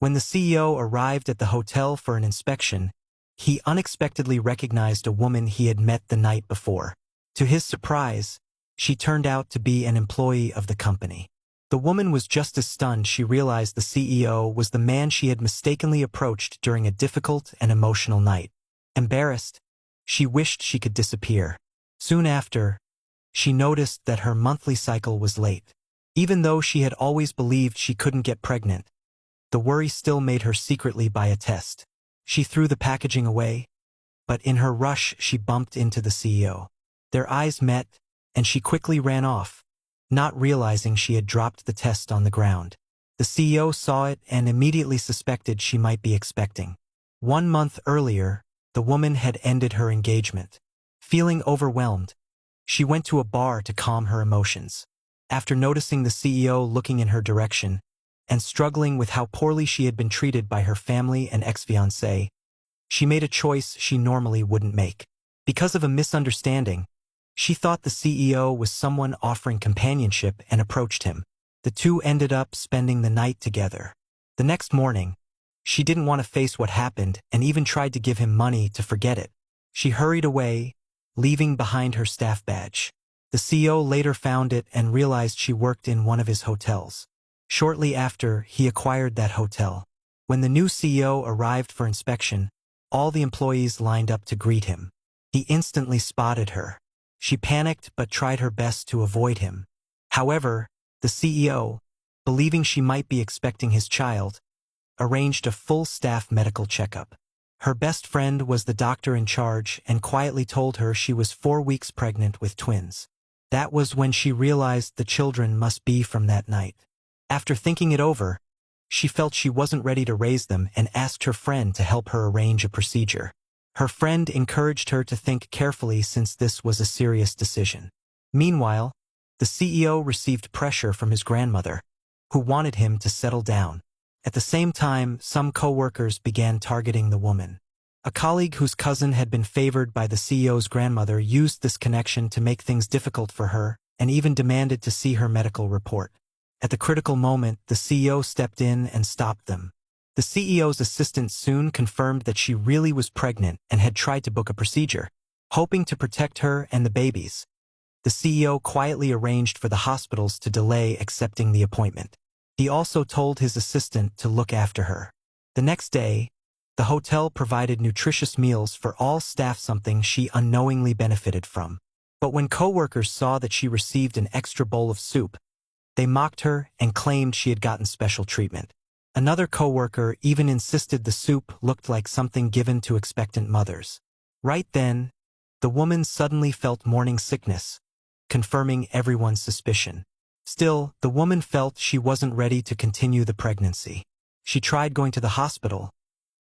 When the CEO arrived at the hotel for an inspection, he unexpectedly recognized a woman he had met the night before. To his surprise, she turned out to be an employee of the company. The woman was just as stunned she realized the CEO was the man she had mistakenly approached during a difficult and emotional night. Embarrassed, she wished she could disappear. Soon after, she noticed that her monthly cycle was late. Even though she had always believed she couldn't get pregnant, the worry still made her secretly buy a test. She threw the packaging away, but in her rush she bumped into the CEO. Their eyes met, and she quickly ran off, not realizing she had dropped the test on the ground. The CEO saw it and immediately suspected she might be expecting. 1 month earlier, the woman had ended her engagement. Feeling overwhelmed, she went to a bar to calm her emotions. After noticing the CEO looking in her direction, and struggling with how poorly she had been treated by her family and ex-fiancé, she made a choice she normally wouldn't make. Because of a misunderstanding, she thought the CEO was someone offering companionship and approached him. The two ended up spending the night together. The next morning, she didn't want to face what happened and even tried to give him money to forget it. She hurried away, leaving behind her staff badge. The CEO later found it and realized she worked in one of his hotels. Shortly after, he acquired that hotel. When the new CEO arrived for inspection, all the employees lined up to greet him. He instantly spotted her. She panicked but tried her best to avoid him. However, the CEO, believing she might be expecting his child, arranged a full staff medical checkup. Her best friend was the doctor in charge and quietly told her she was 4 weeks pregnant with twins. That was when she realized the children must be from that night. After thinking it over, she felt she wasn't ready to raise them and asked her friend to help her arrange a procedure. Her friend encouraged her to think carefully since this was a serious decision. Meanwhile, the CEO received pressure from his grandmother, who wanted him to settle down. At the same time, some co-workers began targeting the woman. A colleague whose cousin had been favored by the CEO's grandmother used this connection to make things difficult for her and even demanded to see her medical report. At the critical moment, the CEO stepped in and stopped them. The CEO's assistant soon confirmed that she really was pregnant and had tried to book a procedure, hoping to protect her and the babies. The CEO quietly arranged for the hospitals to delay accepting the appointment. He also told his assistant to look after her. The next day, the hotel provided nutritious meals for all staff, something she unknowingly benefited from. But when co-workers saw that she received an extra bowl of soup, they mocked her and claimed she had gotten special treatment. Another co-worker even insisted the soup looked like something given to expectant mothers. Right then, the woman suddenly felt morning sickness, confirming everyone's suspicion. Still, the woman felt she wasn't ready to continue the pregnancy. She tried going to the hospital,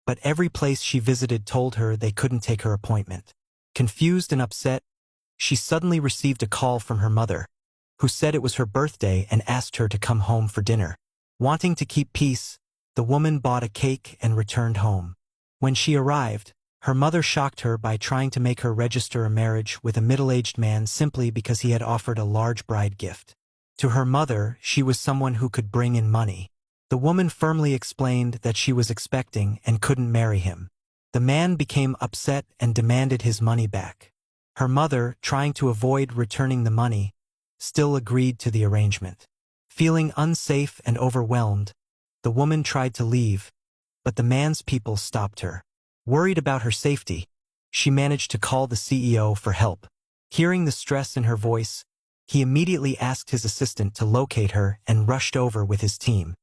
but every place she visited told her they couldn't take her appointment. Confused and upset, she suddenly received a call from her mother, who said it was her birthday and asked her to come home for dinner. Wanting to keep peace, the woman bought a cake and returned home. When she arrived, her mother shocked her by trying to make her register a marriage with a middle-aged man simply because he had offered a large bride gift. To her mother, she was someone who could bring in money. The woman firmly explained that she was expecting and couldn't marry him. The man became upset and demanded his money back. Her mother, trying to avoid returning the money, still agreed to the arrangement. Feeling unsafe and overwhelmed, the woman tried to leave, but the man's people stopped her. Worried about her safety, she managed to call the CEO for help. Hearing the stress in her voice, he immediately asked his assistant to locate her and rushed over with his team.